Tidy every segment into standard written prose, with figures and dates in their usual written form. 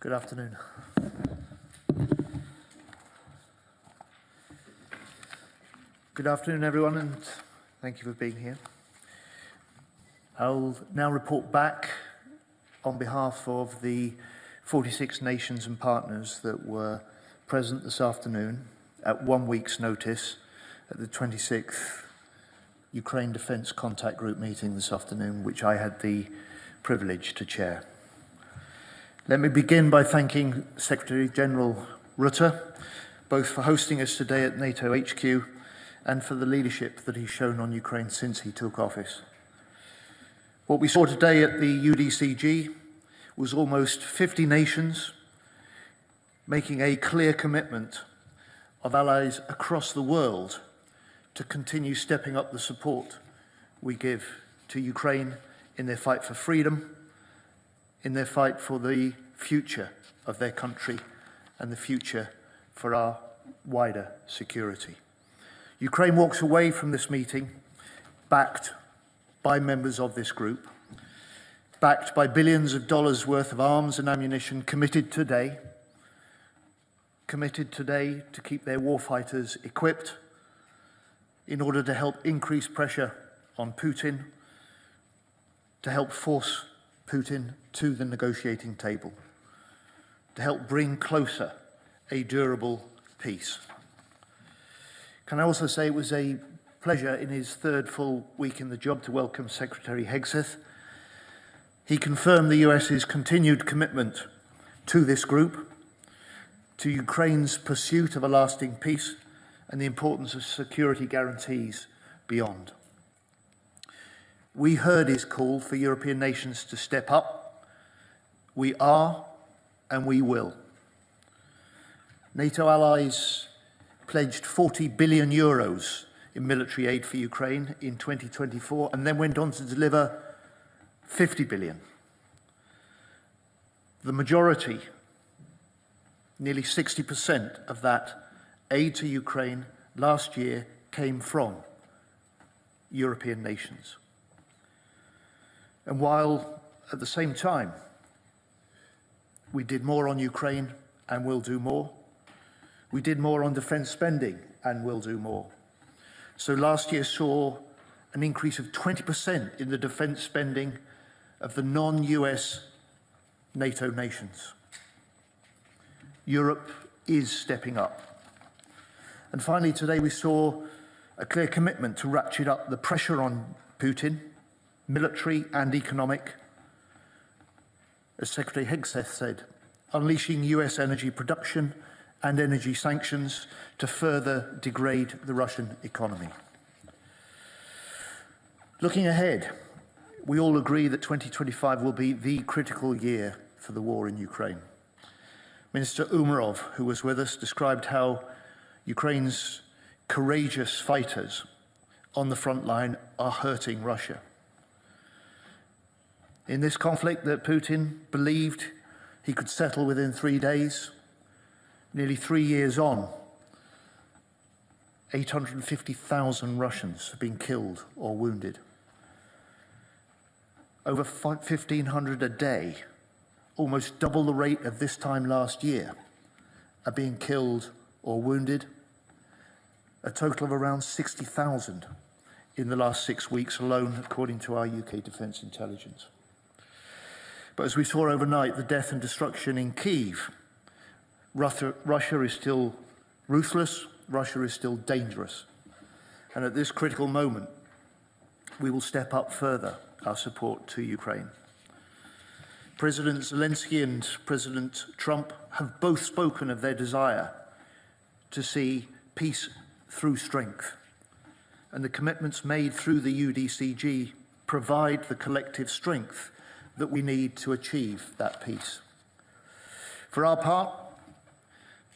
Good afternoon. Good afternoon, everyone, and thank you for being here. I'll now report back on behalf of the 46 nations and partners that were present this afternoon at 1 week's notice at the 26th Ukraine Defence Contact Group meeting this afternoon, which I had the privilege to chair. Let me begin by thanking Secretary-General Rutte, both for hosting us today at NATO HQ and for the leadership that he's shown on Ukraine since he took office. What we saw today at the UDCG was almost 50 nations making a clear commitment of allies across the world to continue stepping up the support we give to Ukraine in their fight for freedom, in their fight for the future of their country and the future for our wider security. Ukraine walks away from this meeting backed by members of this group, backed by billions of dollars worth of arms and ammunition committed today to keep their warfighters equipped in order to help increase pressure on Putin, to help force Putin to the negotiating table, to help bring closer a durable peace. Can I also say it was a pleasure in his third full week in the job to welcome Secretary Hegseth. He confirmed the US's continued commitment to this group, to Ukraine's pursuit of a lasting peace, and the importance of security guarantees beyond. We heard his call for European nations to step up. We are and we will. NATO allies pledged 40 billion euros in military aid for Ukraine in 2024 and then went on to deliver 50 billion. The majority, nearly 60% of that aid to Ukraine last year came from European nations. And while at the same time we did more on Ukraine and will do more, we did more on defence spending and will do more. So last year saw an increase of 20% in the defence spending of the non-US NATO nations. Europe is stepping up. And finally, today we saw a clear commitment to ratchet up the pressure on Putin, military and economic, as Secretary Hegseth said, unleashing US energy production and energy sanctions to further degrade the Russian economy. Looking ahead, we all agree that 2025 will be the critical year for the war in Ukraine. Minister Umerov, who was with us, described how Ukraine's courageous fighters on the front line are hurting Russia. In this conflict that Putin believed he could settle within 3 days, nearly 3 years on, 850,000 Russians have been killed or wounded. Over 1,500 a day, almost double the rate of this time last year, are being killed or wounded. A total of around 60,000 in the last 6 weeks alone, according to our UK Defence Intelligence. But as we saw overnight, the death and destruction in Kyiv, Russia is still ruthless, Russia is still dangerous. And at this critical moment, we will step up further our support to Ukraine. President Zelensky and President Trump have both spoken of their desire to see peace through strength. And the commitments made through the UDCG provide the collective strength that we need to achieve that peace. For our part,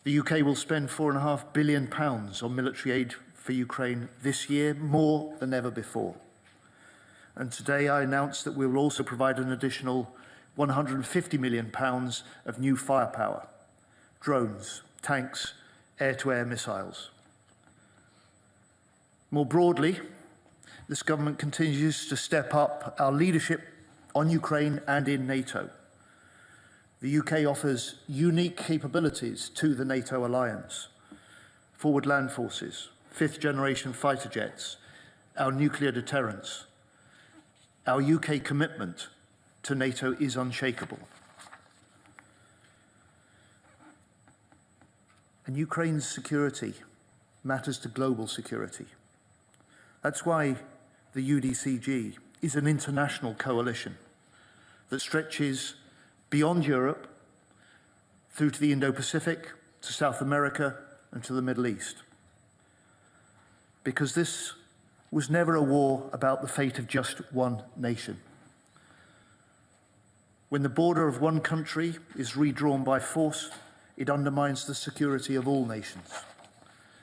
the UK will spend £4.5 billion on military aid for Ukraine this year, more than ever before. And today I announced that we will also provide an additional £150 million of new firepower, drones, tanks, air-to-air missiles. More broadly, this government continues to step up our leadership on Ukraine and in NATO. The UK offers unique capabilities to the NATO alliance: forward land forces, fifth-generation fighter jets, our nuclear deterrence. Our UK commitment to NATO is unshakable. And Ukraine's security matters to global security. That's why the UDCG is an international coalition that stretches beyond Europe through to the Indo-Pacific, to South America, and to the Middle East. Because this was never a war about the fate of just one nation. When the border of one country is redrawn by force, it undermines the security of all nations.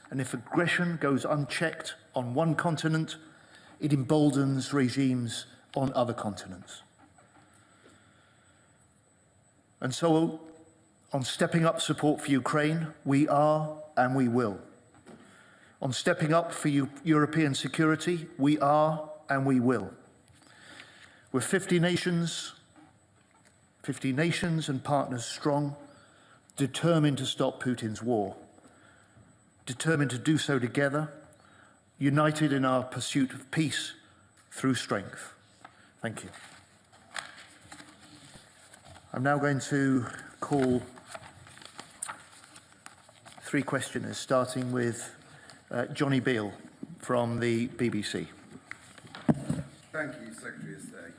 And if aggression goes unchecked on one continent, it emboldens regimes on other continents. And so, on stepping up support for Ukraine, we are and we will. On stepping up for European security, we are and we will. We're 50 nations and partners strong, determined to stop Putin's war, determined to do so together, united in our pursuit of peace through strength. Thank you. I'm now going to call three questioners, starting with Johnny Beale from the BBC. Thank you, Secretary of State.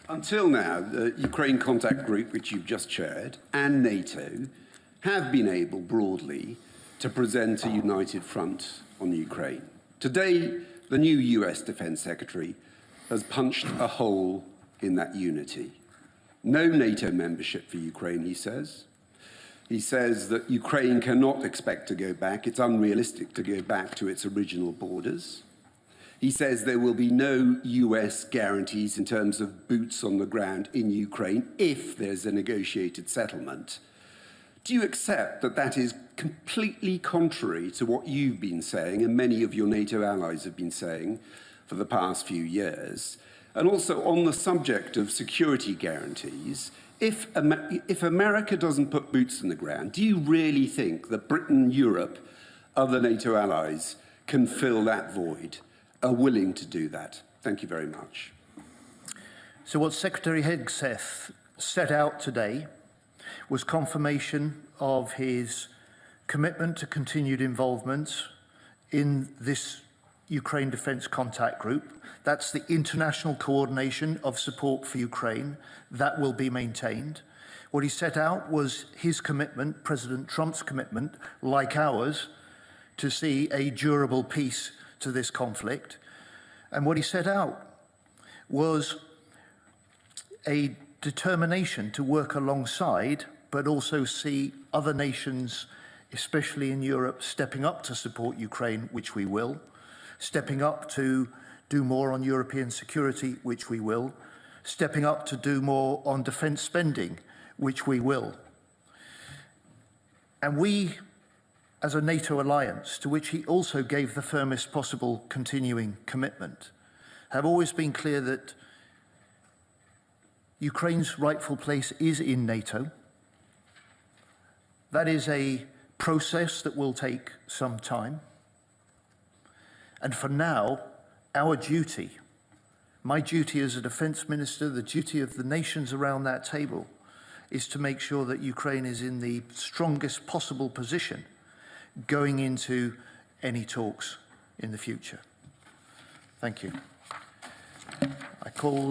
Until now, the Ukraine Contact Group, which you've just chaired, and NATO have been able, broadly, to present a united front on Ukraine. Today, the new US Defense Secretary has punched a hole in that unity. No NATO membership for Ukraine, he says. He says that Ukraine cannot expect to go back. It's unrealistic to go back to its original borders. He says there will be no US guarantees in terms of boots on the ground in Ukraine if there's a negotiated settlement. Do you accept that that is completely contrary to what you've been saying and many of your NATO allies have been saying for the past few years? And also on the subject of security guarantees, if America doesn't put boots on the ground, do you really think that Britain, Europe, other NATO allies can fill that void, are willing to do that? Thank you very much. So what Secretary Hegseth set out today was confirmation of his commitment to continued involvement in this Ukraine Defence Contact Group. That's the international coordination of support for Ukraine. That will be maintained. What he set out was his commitment, President Trump's commitment, like ours, to see a durable peace to this conflict. And what he set out was a determination to work alongside, but also see other nations, especially in Europe, stepping up to support Ukraine, which we will, stepping up to do more on European security, which we will, stepping up to do more on defence spending, which we will. And we, as a NATO alliance, to which he also gave the firmest possible continuing commitment, have always been clear that Ukraine's rightful place is in NATO. That is a process that will take some time. And for now, our duty, my duty as a defence minister, the duty of the nations around that table, is to make sure that Ukraine is in the strongest possible position going into any talks in the future. Thank you. I call,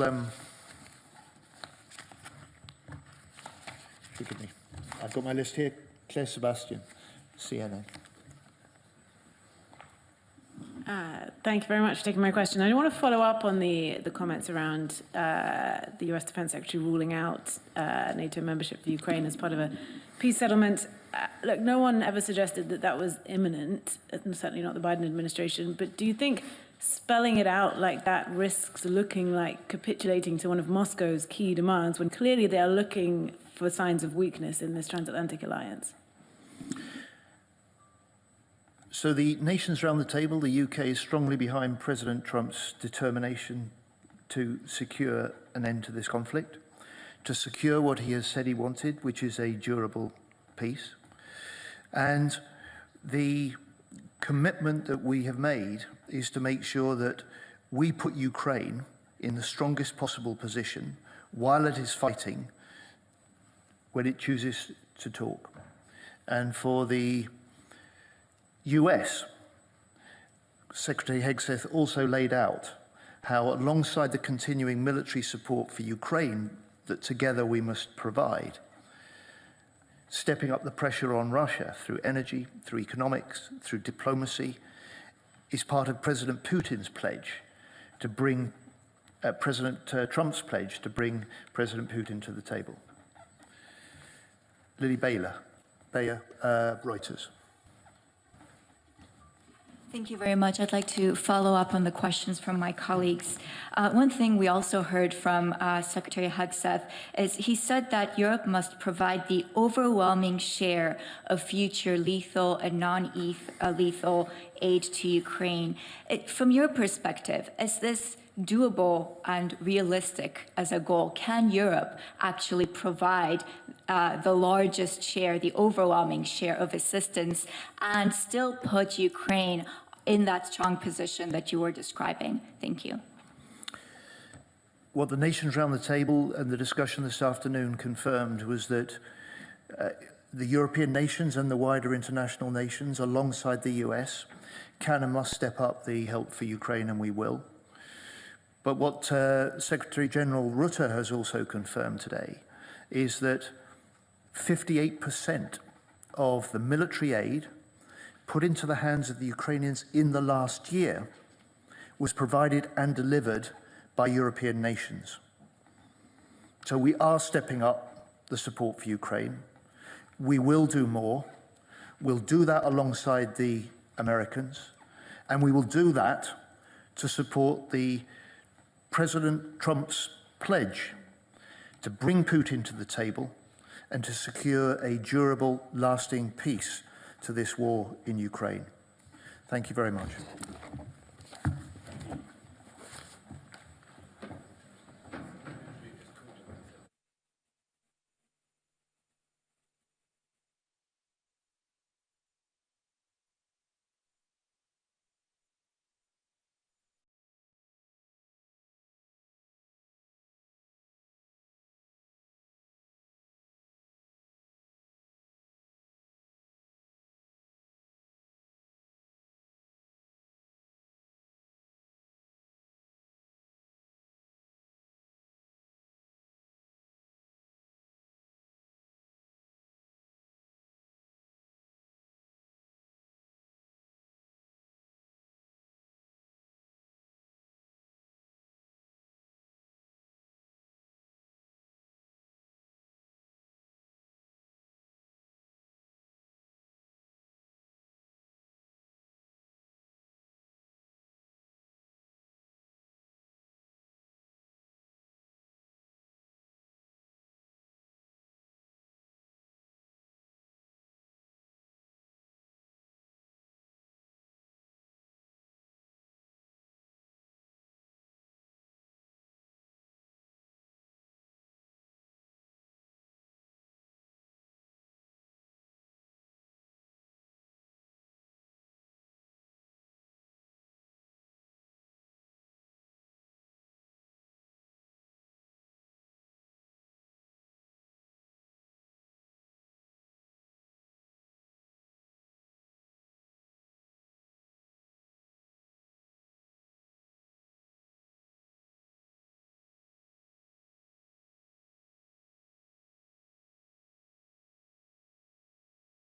forgive me, I've got my list here. Claire Sebastian, CNN. Thank you very much for taking my question. I want to follow up on the comments around the US Defense Secretary ruling out NATO membership for Ukraine as part of a peace settlement. Look, no one ever suggested that that was imminent, and certainly not the Biden administration, but do you think spelling it out like that risks looking like capitulating to one of Moscow's key demands when clearly they are looking for signs of weakness in this transatlantic alliance? So the nations around the table, the UK is strongly behind President Trump's determination to secure an end to this conflict. to secure what he has said he wanted, which is a durable peace. And the commitment that we have made is to make sure that we put Ukraine in the strongest possible position while it is fighting when it chooses to talk. And for the US, Secretary Hegseth also laid out how, alongside the continuing military support for Ukraine that together we must provide, stepping up the pressure on Russia through energy, through economics, through diplomacy, is part of President Putin's pledge to bring President Trump's pledge to bring President Putin to the table. Lily Bayer, Reuters. Thank you very much. I'd like to follow up on the questions from my colleagues. One thing we also heard from Secretary Hegseth is he said that Europe must provide the overwhelming share of future lethal and non-lethal aid to Ukraine. From your perspective, is this doable and realistic as a goal? Can Europe actually provide the largest share, the overwhelming share of assistance, and still put Ukraine in that strong position that you were describing? Thank you. What the nations around the table and the discussion this afternoon confirmed was that the European nations and the wider international nations, alongside the US, can and must step up the help for Ukraine, and we will. But what Secretary General Rutte has also confirmed today is that 58% of the military aid put into the hands of the Ukrainians in the last year was provided and delivered by European nations. So we are stepping up the support for Ukraine. We will do more. We'll do that alongside the Americans, and we will do that to support the President Trump's pledge to bring Putin to the table and to secure a durable, lasting peace to this war in Ukraine. Thank you very much.